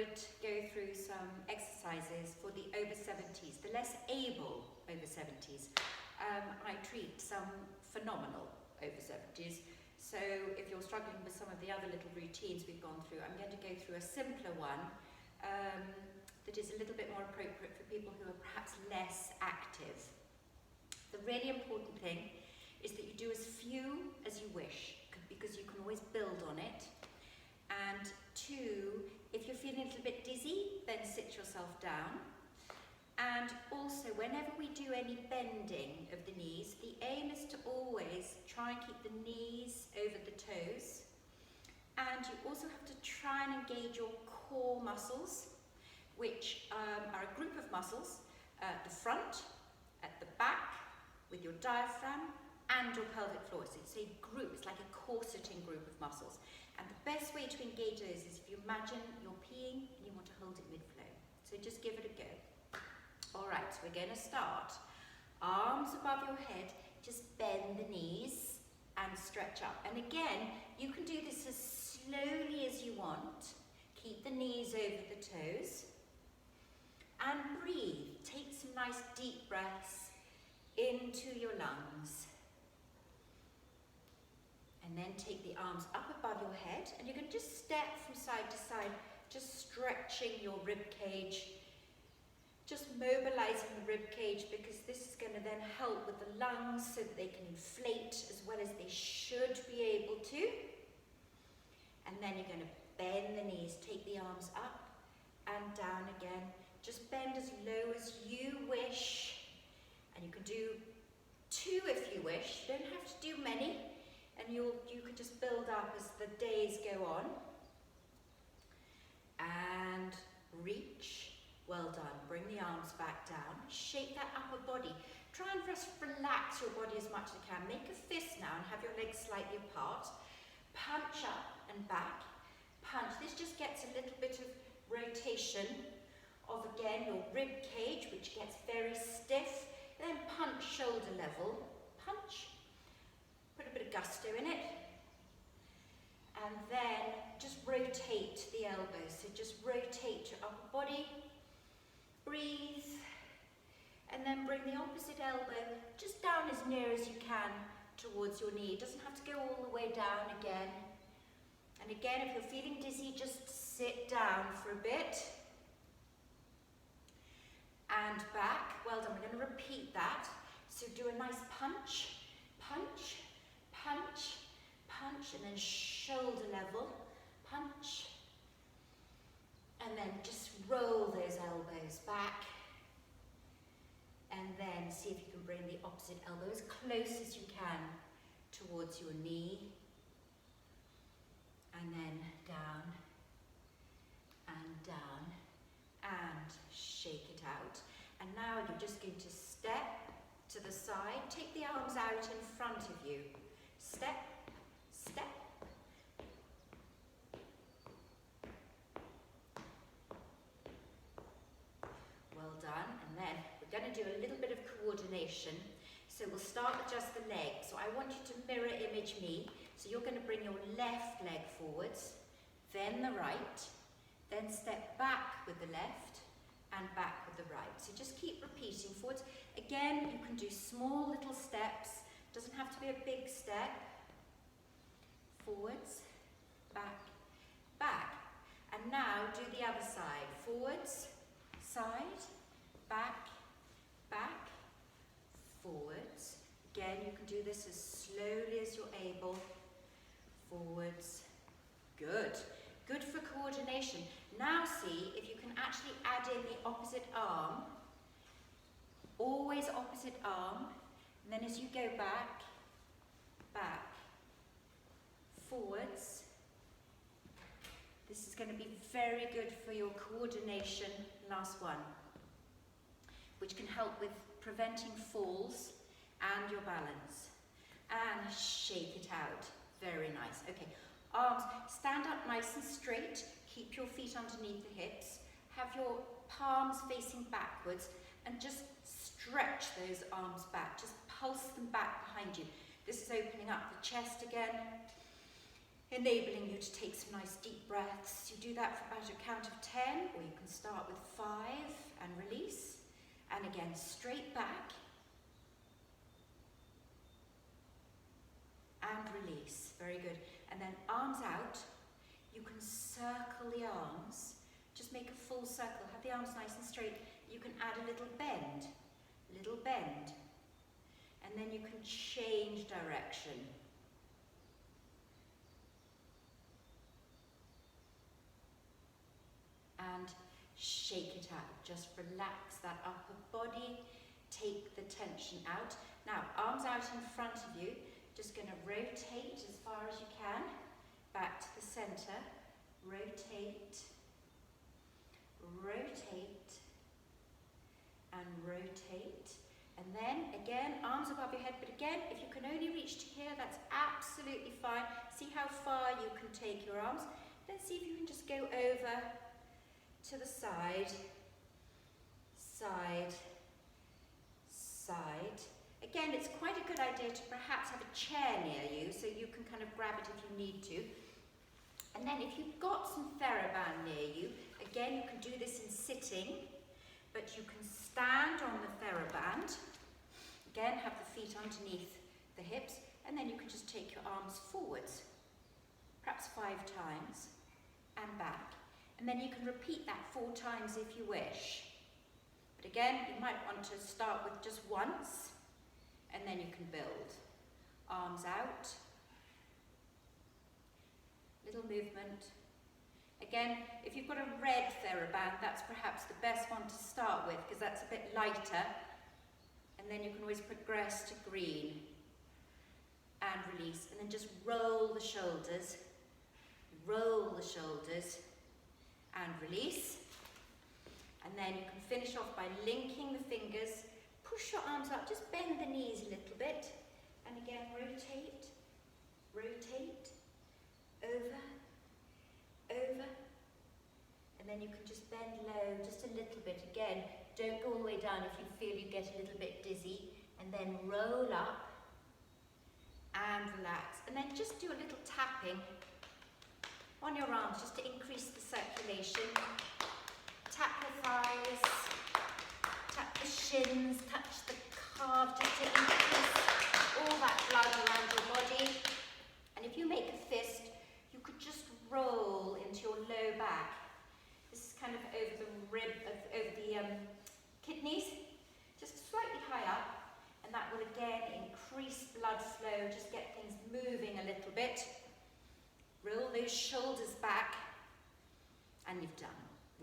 would go through some exercises for the over 70s, the less able over 70s. I treat some phenomenal over 70s. So if you're struggling with some of the other little routines we've gone through, I'm going to go through a simpler one that is a little bit more appropriate for people who are perhaps less active. The really important thing is that you do as few as you wish, because you can always build on it. And 2, if you're feeling a little bit dizzy, then sit yourself down. And also, whenever we do any bending of the knees, the aim is to always try and keep the knees over the toes. And you also have to try and engage your core muscles, which are a group of muscles at the front, at the back, with your diaphragm and your pelvic floor. So it's a group, it's like a corseting group of muscles. And the best way to engage those is if you imagine you're peeing and you want to hold it mid-flow. So just give it a go. All right, so we're going to start. Arms above your head, just bend the knees and stretch up. And again, you can do this as slowly as you want. Keep the knees over the toes. And breathe. Take some nice deep breaths into your lungs. And then take the arms up above your head. And you're going to just step from side to side, just stretching your rib cage. Just mobilizing the rib cage, because this is going to then help with the lungs so that they can inflate as well as they should be able to. And then you're going to bend the knees, take the arms up and down again. Just bend as low as you wish. And you can do 2 if you wish. You don't have to do many. And you can just build up as the days go on. And reach. Well done. Bring the arms back down. Shake that upper body. Try and just relax your body as much as you can. Make a fist now and have your legs slightly apart. Punch up and back. Punch. This just gets a little bit of rotation of, again, your rib cage, which gets very stiff. Then punch shoulder level. Punch. Put a bit of gusto in it. And then just rotate the elbows. So just rotate your upper body. Breathe, and then bring the opposite elbow just down as near as you can towards your knee. It doesn't have to go all the way down again. And again, if you're feeling dizzy, just sit down for a bit. And back. Well done. We're going to repeat that. So do a nice punch, punch, punch, punch, and then shoulder level, punch. And then just roll those elbows back. And then see if you can bring the opposite elbow as close as you can towards your knee. And then down, and down, and shake it out. And now you're just going to step to the side. Take the arms out in front of you. Step, step. Well done. And then we're going to do a little bit of coordination. So we'll start with just the leg. So I want you to mirror image me. So you're going to bring your left leg forwards, then the right, then step back with the left and back with the right. So just keep repeating forwards. Again, you can do small little steps. Doesn't have to be a big step. Forwards, back, back. And now do the other side. Forwards, side, back, back, forwards. Again, you can do this as slowly as you're able. Forwards. Good. Good for coordination. Now see if you can actually add in the opposite arm. Always opposite arm. And then as you go back, back, forwards. This is going to be very good for your coordination. Last one. Which can help with preventing falls and your balance. And shake it out. Very nice. Okay, arms, stand up nice and straight. Keep your feet underneath the hips. Have your palms facing backwards and just stretch those arms back. Just pulse them back behind you. This is opening up the chest again, enabling you to take some nice deep breaths. breaths. You do that for about a count of 10, or you can start with 5 and release. And again, straight back. And release. Very good. And then arms out. You can circle the arms. Just make a full circle. Have the arms nice and straight. You can add a little bend. Little bend. And then you can change direction. And shake it out. Just relax that upper body. Take the tension out. Now, arms out in front of you. Just going to rotate as far as you can. Back to the center. Rotate. Rotate. And rotate. And then, again, arms above your head. But again, if you can only reach to here, that's absolutely fine. See how far you can take your arms. Then see if you can just go over to the side, side, side. Again, it's quite a good idea to perhaps have a chair near you so you can kind of grab it if you need to. And then if you've got some TheraBand near you, again, you can do this in sitting, but you can stand on the TheraBand. Again, have the feet underneath the hips, and then you can just take your arms forwards, perhaps 5 times, and back. And then you can repeat that 4 times if you wish. But again, you might want to start with just once, and then you can build. Arms out. Little movement. Again, if you've got a red TheraBand, that's perhaps the best one to start with, because that's a bit lighter. And then you can always progress to green. And release. And then just roll the shoulders. Roll the shoulders. And release. And then you can finish off by linking the fingers. Push your arms up, just bend the knees a little bit. And again, rotate, rotate, over, over. And then you can just bend low, just a little bit. Again, don't go all the way down if you feel you get a little bit dizzy. And then roll up and relax. And then just do a little tapping on your arms just to increase the circulation. Tap your thighs. Tap the shins, touch the calf, just to increase all that blood around your body. And if you make a fist, you could just roll into your low back. This is kind of over the rib, over the kidneys, just slightly high up. And that will again increase blood flow, just get things moving a little bit. Roll those shoulders back, and you've done.